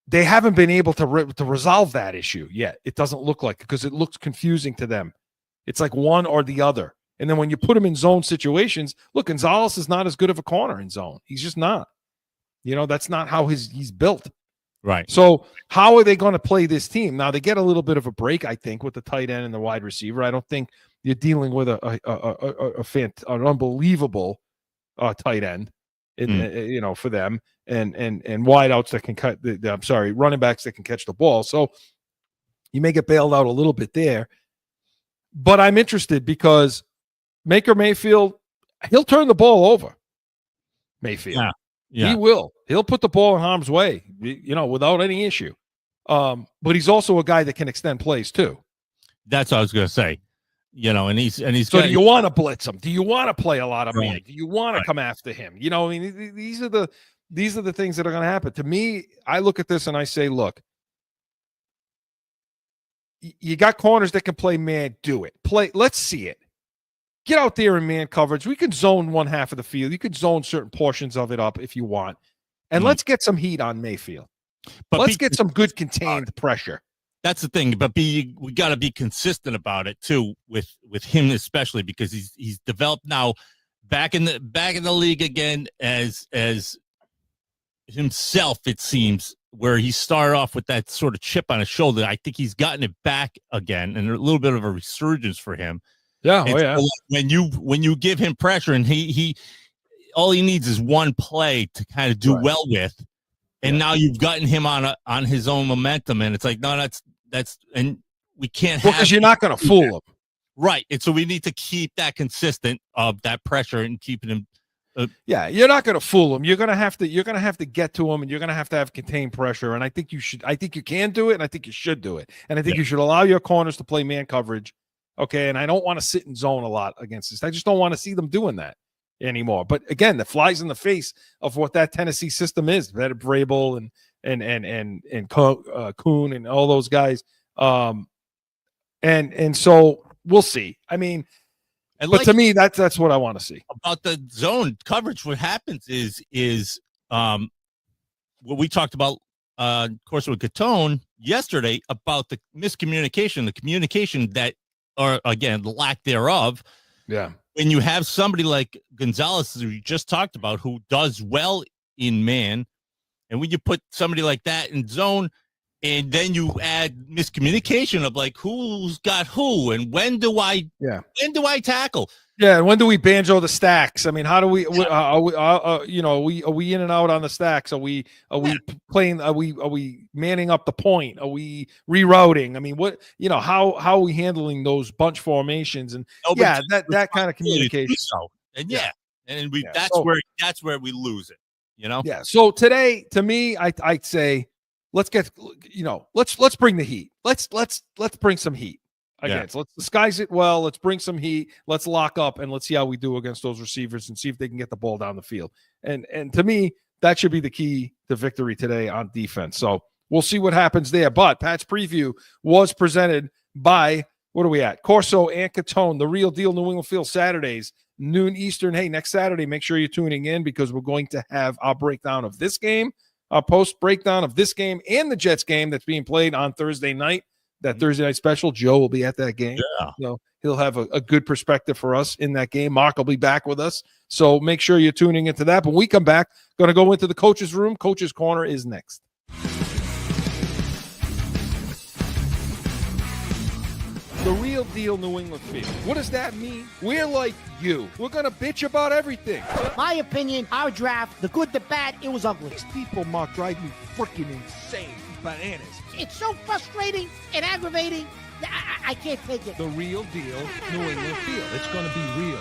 they haven't been able to resolve that issue yet. It doesn't look like, because it looks confusing to them. It's like one or the other. And then when you put him in zone situations, look, Gonzalez is not as good of a corner in zone. He's just not. That's not how he's built. Right. So how are they going to play this team? Now, they get a little bit of a break, I think, with the tight end and the wide receiver. I don't think you're dealing with an unbelievable tight end, for them, and wideouts that can cut. Running backs that can catch the ball. So you may get bailed out a little bit there. But I'm interested because Baker Mayfield, he'll turn the ball over. Mayfield. Yeah. He will. He'll put the ball in harm's way, without any issue. But he's also a guy that can extend plays too. That's what I was going to say. And he's. So do you want to blitz him? Do you want to play a lot of man? Do you want to come after him? These are the things that are going to happen. To me, I look at this and I say, look, you got corners that can play man. Do it. Let's see it. Get out there in man coverage. We could zone one half of the field. You could zone certain portions of it up if you want. And let's get some heat on Mayfield. But let's get some good contained pressure. That's the thing. But we got to be consistent about it too, with him especially, because he's developed now back in the league again as himself, it seems, where he started off with that sort of chip on his shoulder. I think he's gotten it back again, and a little bit of a resurgence for him. Yeah, So when you give him pressure, and he all he needs is one play to kind of do well with, and now you've gotten him on his own momentum, and it's like, no, that's and we can't have because you're not going to fool him, right? And so we need to keep that consistent of that pressure and keeping him. You're not going to fool him. You're going to have to get to him, and you're going to have contained pressure. And I think you should. I think you can do it, and I think you should do it. And I think you should allow your corners to play man coverage. Okay, and I don't want to sit in zone a lot against this. I just don't want to see them doing that anymore. But again, that flies in the face of what that Tennessee system is. That Vrabel and Kuhn and all those guys. And so we'll see. I mean. But to me, that's what I want to see. About the zone coverage, what happens is what we talked about, of course, with Catone yesterday about the miscommunication, the communication that, or again, the lack thereof. Yeah. When you have somebody like Gonzalez, who you just talked about, who does well in man, and when you put somebody like that in zone, and then you add miscommunication of like who's got who and when do I tackle? Yeah, and when do we banjo the stacks? I mean, how do we? Are we in and out on the stacks? Are we playing? Are we manning up the point? Are we rerouting? I mean, what how are we handling those bunch formations? And that kind of communication. And that's where we lose it. Yeah. So today, to me, I'd say. Let's get, let's bring the heat. Let's bring some heat against. Let's disguise it well. Let's bring some heat. Let's lock up and let's see how we do against those receivers and see if they can get the ball down the field. And to me, that should be the key to victory today on defense. So we'll see what happens there. But Pat's preview was presented by, what are we at? Corso and Catone, the real deal New England Field Saturdays, noon Eastern. Hey, next Saturday, make sure you're tuning in because we're going to have our breakdown of this game. Our post breakdown of this game and the Jets game that's being played on Thursday night, that Thursday night special. Joe will be at that game. Yeah. He'll have a good perspective for us in that game. Mark will be back with us. So make sure you're tuning into that. When we come back, going to go into the coach's room. Coach's Corner is next. The real deal New England Field. What does that mean? We're like you. We're going to bitch about everything. My opinion, our draft, the good, the bad, it was ugly. These people, Mark, drive me freaking insane. Bananas. It's so frustrating and aggravating. I can't take it. The real deal New England Field. It's going to be real.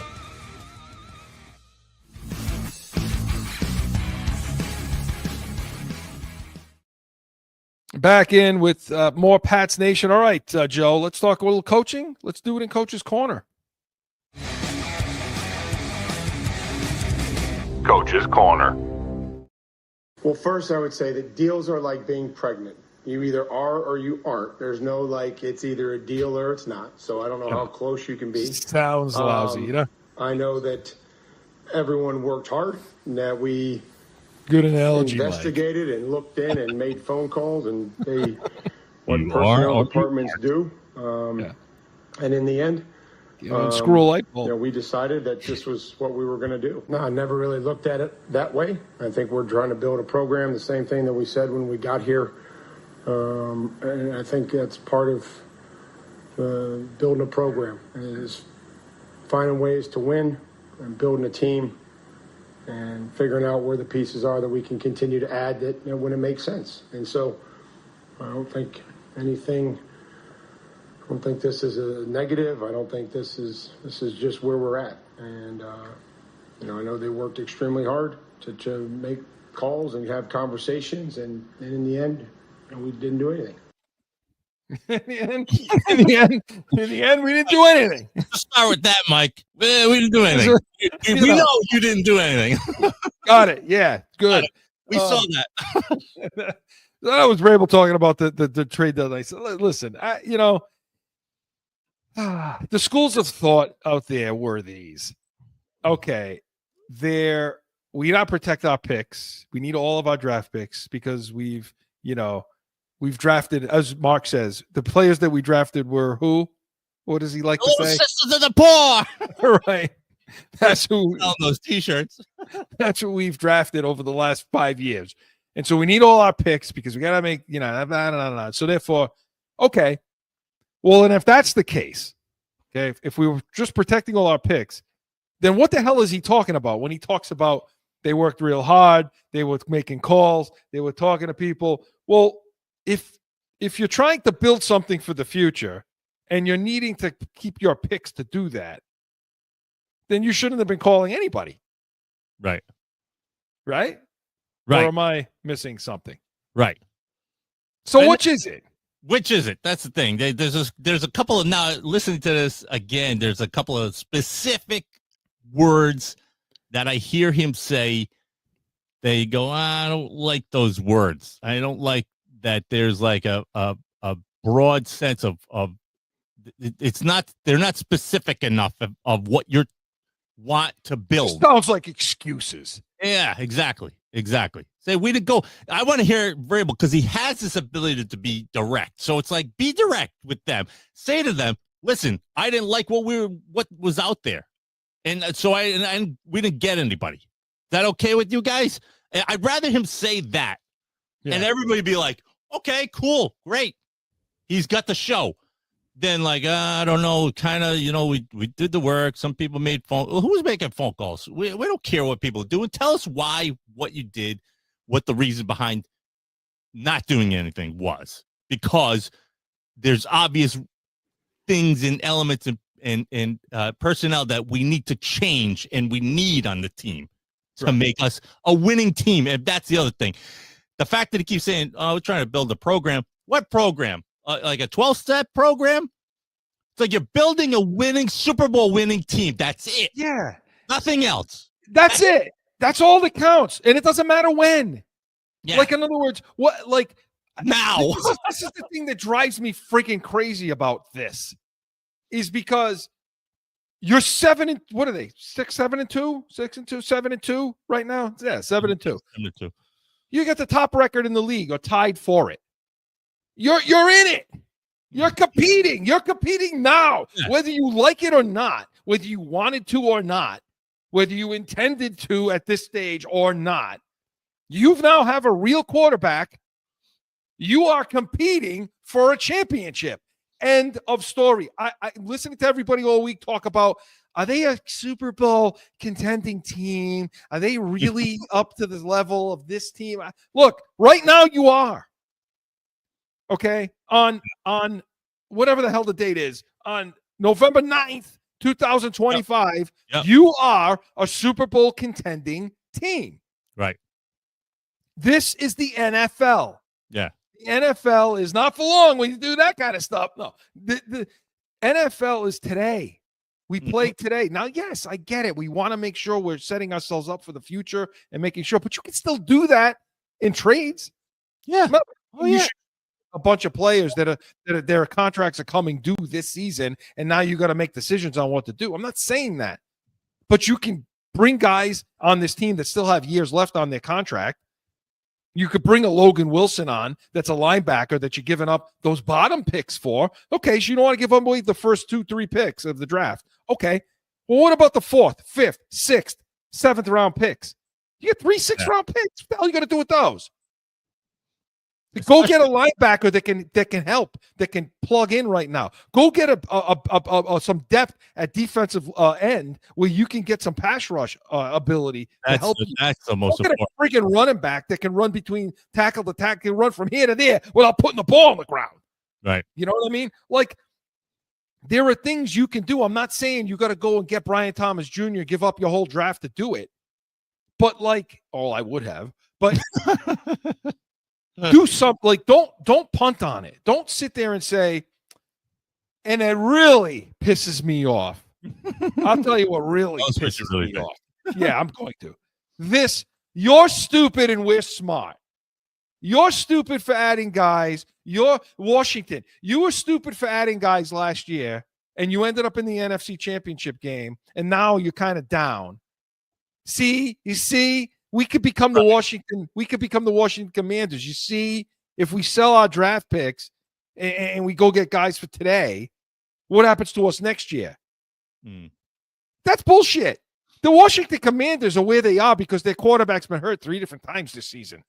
Back in with more Pats Nation. All right, Joe, let's talk a little coaching. Let's do it in Coach's Corner. Coach's Corner. Well, first, I would say that deals are like being pregnant. You either are or you aren't. There's no it's either a deal or it's not. So I don't know how close you can be. Sounds lousy, I know that everyone worked hard and that we good analogy, investigated and looked in and made phone calls and what personnel departments do. And in the end, screw a light bulb. We decided that this was what we were going to do. No, I never really looked at it that way. I think we're trying to build a program, the same thing that we said when we got here. And I think that's part of building a program is finding ways to win and building a team and figuring out where the pieces are that we can continue to add that when it makes sense. And so I don't think this is a negative. I don't think this is just where we're at. And, I know they worked extremely hard to make calls and have conversations. And in the end, we didn't do anything. In the end, we didn't do anything. Let's start with that, Mike. We didn't do anything. We know you didn't do anything. Got it. Yeah, good. We saw that. That was Vrabel talking about the trade deadline. So listen, the schools of thought out there were these. Okay, we not protect our picks. We need all of our draft picks because we've drafted, as Mark says, the players that we drafted were who? What does he like to say? Sisters of the poor. Right. That's who. On those T-shirts. That's what we've drafted over the last 5 years. And so we need all our picks because we got to make, blah, blah, blah, blah. So therefore, okay. Well, and if that's the case, okay, if we were just protecting all our picks, then what the hell is he talking about when he talks about they worked real hard, they were making calls, they were talking to people? Well, if you're trying to build something for the future and you're needing to keep your picks to do that, then you shouldn't have been calling anybody. Right. Right? Right. Or am I missing something? Right. So which is it? Which is it? That's the thing. There's a couple of, now listening to this again, there's a couple of specific words that I hear him say. They go, I don't like those words. I don't like that there's like a broad sense of it's not, they're not specific enough of what you want to build. It sounds like excuses. Yeah, exactly. Say we didn't go. I want to hear Vrabel because he has this ability to be direct. So it's like, be direct with them. Say to them, listen, I didn't like what was out there, and so we didn't get anybody. Is that okay with you guys? I'd rather him say that, and everybody be like, okay, cool, great. He's got the show. Then like, I don't know, kind of, we did the work. Some people made who's making phone calls? We don't care what people are doing. Tell us why, what you did, what the reason behind not doing anything was. Because there's obvious things and elements and personnel that we need to change and we need on the team to make us a winning team. And that's the other thing. The fact that he keeps saying, oh, we're trying to build a program. What program? Like a 12-step program? It's like you're building a winning, Super Bowl winning team. That's it. Yeah. Nothing else. That's it. That's all that counts. And it doesn't matter when. Yeah. Like, in other words, what, like, now. This is the thing that drives me freaking crazy about this, is because you're 7 what are they? 7-2, 7-2 right now? Yeah, 7-2. 7-2. You got the top record in the league or tied for it. You're in it. You're competing. You're competing now, whether you like it or not, whether you wanted to or not, whether you intended to at this stage or not. You now have a real quarterback. You are competing for a championship. End of story. I listening to everybody all week talk about, are they a Super Bowl contending team? Are they really up to the level of this team? Look, right now you are. Okay, on whatever the hell the date is, on November 9th, 2025, you are a Super Bowl contending team. Right. This is the NFL. Yeah. The NFL is not for long when you do that kind of stuff. No, the NFL is today. We play today. Now, yes, I get it. We want to make sure we're setting ourselves up for the future and making sure, but you can still do that in trades. Yeah. A bunch of players that their contracts are coming due this season, and now you got to make decisions on what to do. I'm not saying that, but you can bring guys on this team that still have years left on their contract. You could bring a Logan Wilson on that's a linebacker that you're giving up those bottom picks for. Okay, so you don't want to give away the first 2-3 picks of the draft. Okay, well, what about the 4th, 5th, 6th, 7th round picks? You get 3 6-round picks. What the hell are you going to do with those? Go get a linebacker that can help, that can plug in right now. Go get some depth at defensive end where you can get some pass rush ability to help you. That's the most important. Get a freaking running back that can run between tackle to tackle, can run from here to there without putting the ball on the ground. Right. You know what I mean? Like, there are things you can do. I'm not saying you got to go and get Brian Thomas Jr., give up your whole draft to do it. But I would have. But do something. Like, don't punt on it. Don't sit there and say, and it really pisses me off. I'll tell you what really pisses me off. Yeah, I'm going to. You're stupid and we're smart. You're stupid for adding guys. You're Washington. You were stupid for adding guys last year, and you ended up in the NFC Championship game, and now you're kind of down. You see, we could become the Washington Commanders. You see, if we sell our draft picks and we go get guys for today, what happens to us next year? That's bullshit. The Washington Commanders are where they are because their quarterback's been hurt 3 different times this season.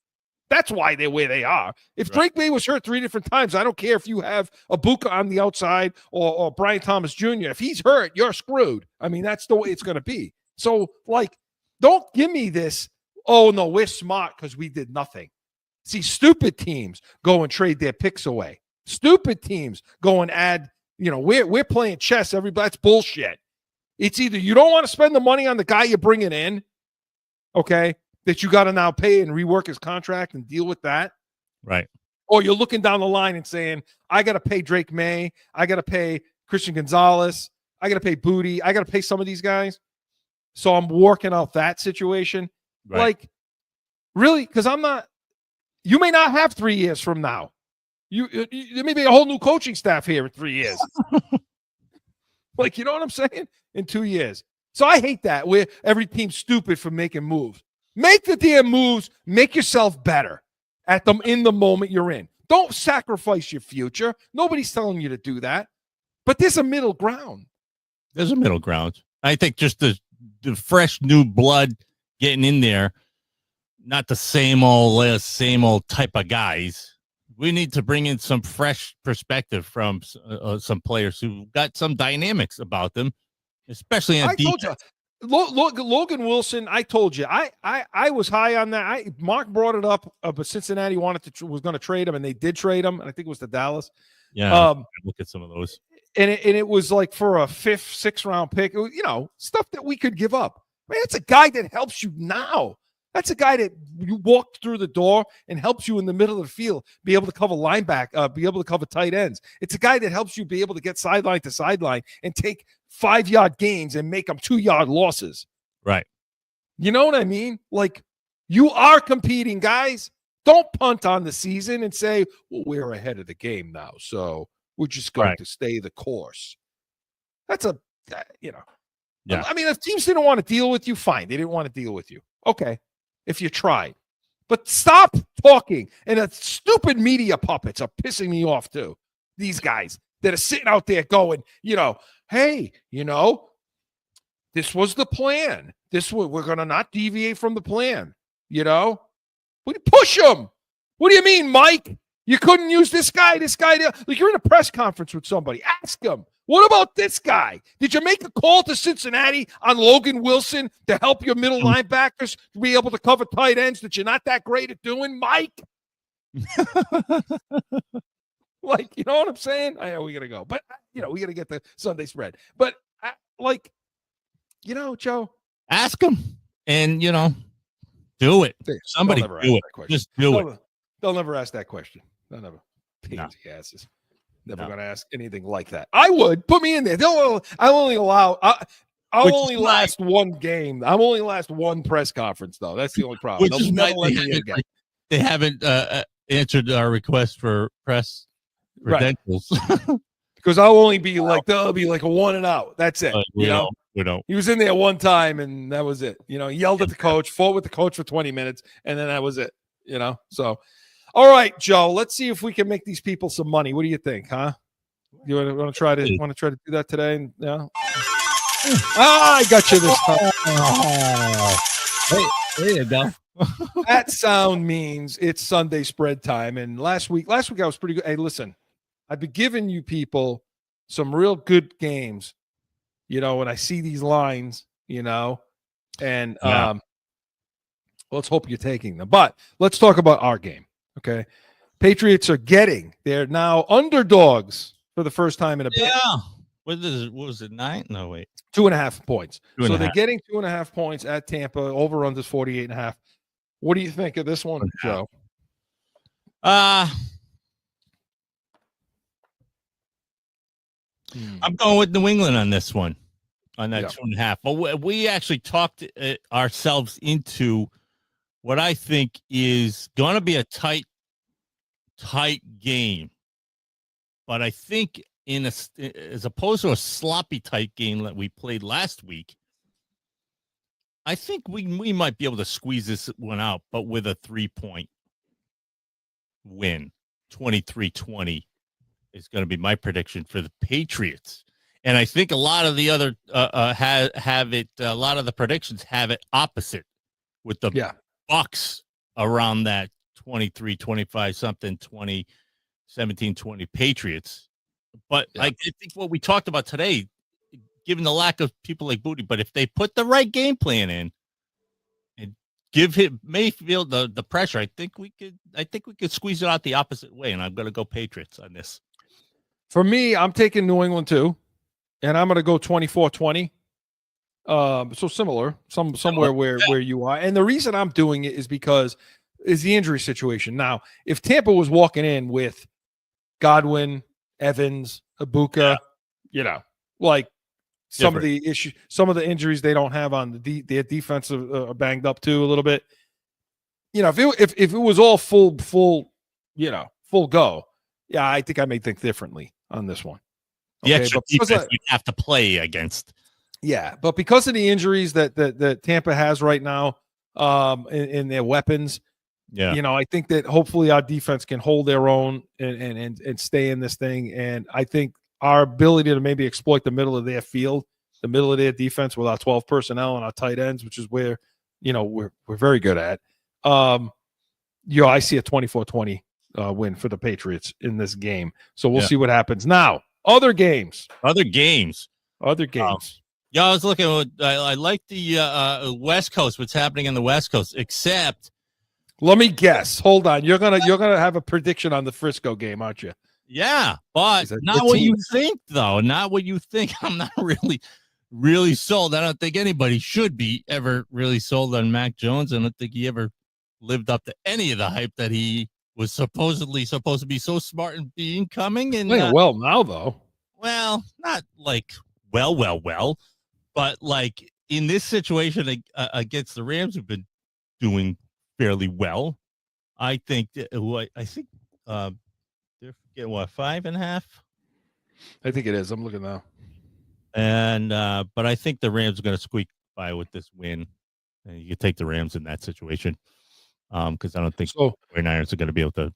That's why they're where they are. If Drake Maye was hurt 3 different times, I don't care if you have a Buca on the outside or Brian Thomas Jr. If he's hurt, you're screwed. I mean, that's the way it's going to be. So, like, don't give me this, oh, no, we're smart because we did nothing. See, stupid teams go and trade their picks away. Stupid teams go and add, we're playing chess. That's bullshit. It's either you don't want to spend the money on the guy you're bringing in, okay, that you got to now pay and rework his contract and deal with that. Right. Or you're looking down the line and saying, I got to pay Drake Maye. I got to pay Christian Gonzalez. I got to pay Booty. I got to pay some of these guys. So I'm working out that situation. Right. Like, really? Because you may not have 3 years from now. There may be a whole new coaching staff here in 3 years. Like, you know what I'm saying? In 2 years. So I hate that where every team's stupid for making moves. Make the damn moves. Make yourself better in the moment you're in. Don't sacrifice your future. Nobody's telling you to do that. But there's a middle ground. There's a middle ground. I think just the fresh new blood getting in there, not the same old type of guys. We need to bring in some fresh perspective from some players who got some dynamics about them, especially on defense. Told you, Logan Wilson. I told you, I was high on that. Mark brought it up, but Cincinnati was going to trade him, and they did trade him. And I think it was to Dallas. Yeah, look at some of those. And it was like for a 5th, 6th round pick. Stuff that we could give up. I mean, it's a guy that helps you now. That's a guy that you walked through the door and helps you in the middle of the field be able to cover linebacker, be able to cover tight ends. It's a guy that helps you be able to get sideline to sideline and take 5-yard gains and make them 2-yard losses. Right. You know what I mean? Like, you are competing, guys. Don't punt on the season and say, well, we're ahead of the game now, so we're just going to stay the course. That's Yeah. I mean, if teams didn't want to deal with you, fine. They didn't want to deal with you. Okay. If you tried. But stop talking. And the stupid media puppets are pissing me off too. These guys that are sitting out there going, hey, this was the plan. We're going to not deviate from the plan. Push them. What do you mean, Mike? You couldn't use this guy. Like, you're in a press conference with somebody. Ask him. What about this guy? Did you make a call to Cincinnati on Logan Wilson to help your middle linebackers to be able to cover tight ends that you're not that great at doing, Mike? Like, you know what I'm saying? I know we got to go. But, we got to get the Sunday spread. But, Joe. Ask him and, do it. Somebody do it. Just do it. They'll never ask that question. They'll never. Pansy asses. Never going to ask anything like that. I would. Put me in there. I'll only last one game. I'm only last one press conference, though. That's the only problem. Which is why they haven't answered our request for press credentials. Because there'll be like a 1 and out. That's it. We don't. He was in there one time, and that was it. He yelled at the coach, fought with the coach for 20 minutes, and then that was it. So. All right, Joe. Let's see if we can make these people some money. What do you think, huh? You want to try to do that today? Yeah. I got you this time. Hey, there you go. That sound means it's Sunday spread time. And last week I was pretty good. Hey, listen, I've been giving you people some real good games. When I see these lines, and let's hope you're taking them. But let's talk about our game. Okay. Patriots they're now underdogs for the first time in a bit. Yeah. What was it, 9? No, wait. 2.5 points. So they're getting 2.5 points at Tampa. Over-under is 48.5. What do you think of this one, Joe? I'm going with New England on this one, on that 2.5. But we actually talked ourselves into what I think is going to be a tight game. But I think as opposed to a sloppy tight game that we played last week, I think we might be able to squeeze this one out, but with a 3-point win. 23-20 is going to be my prediction for the Patriots. And I think a lot of the other have it. A lot of the predictions have it opposite, with the Bucs around that 23-25 something, 17-20 Patriots. But I think what we talked about today, given the lack of people like Booty, but if they put the right game plan in and give him Mayfield the pressure, I think we could squeeze it out the opposite way. And I'm going to go Patriots on this. For me, I'm taking New England too, and I'm going to go 24-20. So similar, somewhere where you are. And the reason I'm doing it is because is the injury situation. Now, if Tampa was walking in with Godwin, Evans, Ibuka, like some of the issues, some of the injuries they don't have on their defense are banged up too a little bit. If it was all full go, I think I may think differently on this one. The extra defense you'd have to play against. Yeah, but because of the injuries that Tampa has right now, in their weapons, I think that hopefully our defense can hold their own and stay in this thing. And I think our ability to maybe exploit the middle of their field, the middle of their defense with our 12 personnel and our tight ends, which is where we're very good at. I see a 24-20 win for the Patriots in this game. So we'll see what happens. Now, other games. Yeah, I was looking at I like the West Coast, what's happening in the West Coast, except let me guess. Hold on. You're gonna have a prediction on the Frisco game, aren't you? Yeah, but not what you think, though. Not what you think. I'm not really sold. I don't think anybody should be ever really sold on Mac Jones. I don't think he ever lived up to any of the hype that he was supposedly supposed to be so smart and being coming. And well now, though. Well, not like well, but like in this situation against the Rams, who've been doing fairly well. I think they're getting 5.5. I think it is. I'm looking now. And but I think the Rams are going to squeak by with this win. And you can take the Rams in that situation because I don't think the 49ers are going to be able to.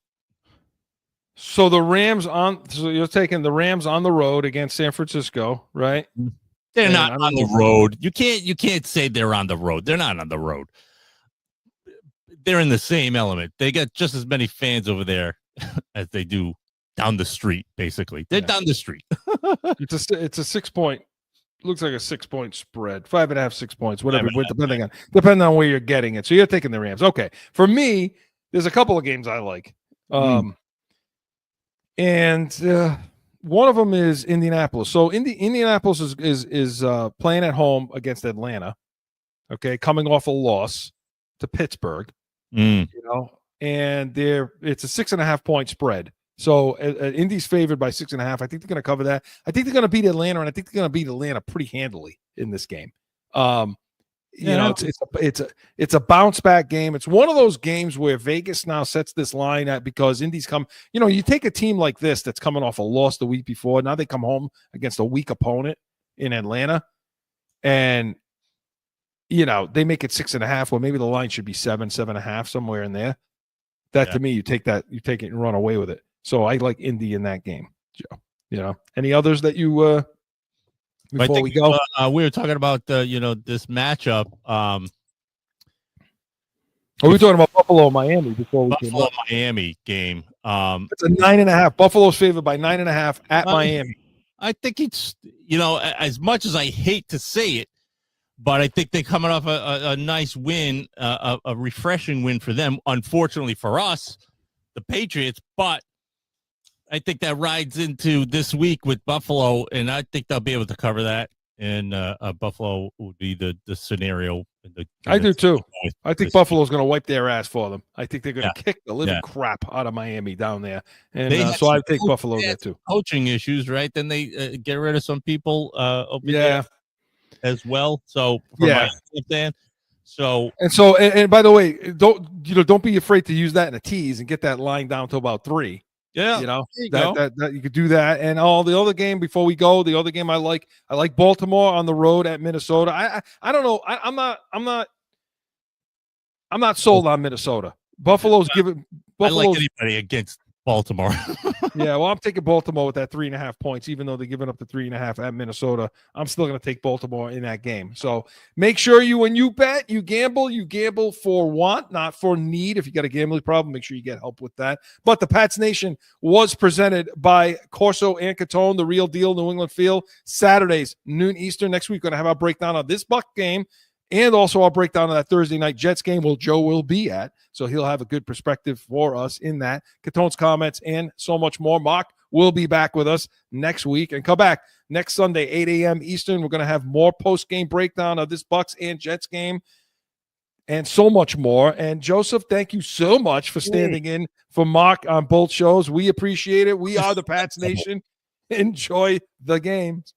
So you're taking the Rams on the road against San Francisco, right? They're not on the road. You can't say they're on the road. They're not on the road. They're in the same element. They got just as many fans over there as they do down the street, basically. They're down the street. It's a 6 point. Looks like a 6 point spread. 5.5, 6 points, whatever, depending on where you're getting it. So you're taking the Rams. Okay. For me, there's a couple of games I like. And one of them is Indianapolis. So Indianapolis is playing at home against Atlanta. Okay, coming off a loss to Pittsburgh. And it's a 6.5 point spread. So Indy's favored by 6.5. I think they're going to cover that. I think they're going to beat Atlanta, and I think they're going to beat Atlanta pretty handily in this game. It's a bounce back game. It's one of those games where Vegas now sets this line at because Indy's come. You take a team like this that's coming off a loss the week before. Now they come home against a weak opponent in Atlanta, and they make it 6.5. Well, maybe the line should be 7.5, somewhere in there. To me, you take it and run away with it. So I like Indy in that game, Joe. Any others that you before we go? We were talking about this matchup. Are we talking about Buffalo Miami before we Buffalo Miami game? It's a 9.5. Buffalo's favored by 9.5 at Miami. I think it's as much as I hate to say it, but I think they're coming off a nice win, a refreshing win for them. Unfortunately for us, the Patriots, but I think that rides into this week with Buffalo, and I think they'll be able to cover that. And Buffalo would be the scenario. I do too. I think Buffalo's going to wipe their ass for them. I think they're going to kick the living crap out of Miami down there, and so I take Buffalo there too. Coaching issues, right? Then they get rid of some people over there as well. So and by the way, don't be afraid to use that in a tease and get that line down to about 3. Yeah, that you could do that. And the other game before we go, the other game I like Baltimore on the road at Minnesota. I don't know. I'm not sold on Minnesota. Buffalo's giving. I like anybody against Baltimore. Yeah, well, I'm taking Baltimore with that 3.5 points, even though they're giving up the 3.5 at Minnesota. I'm still going to take Baltimore in that game. So make sure when you bet, you gamble for want, not for need. If you got a gambling problem, make sure you get help with that. But the Pats Nation was presented by Corso and Catone, the real deal, New England Field. Saturdays, noon Eastern. Next week, we're going to have our breakdown of this Buck game. And also our breakdown of that Thursday night Jets game, Joe will be at. So he'll have a good perspective for us in that. Catone's comments and so much more. Mark will be back with us next week. And come back next Sunday, 8 a.m. Eastern. We're going to have more post-game breakdown of this Bucs and Jets game and so much more. And Joseph, thank you so much for standing in for Mark on both shows. We appreciate it. We are the Pats Nation. Enjoy the games.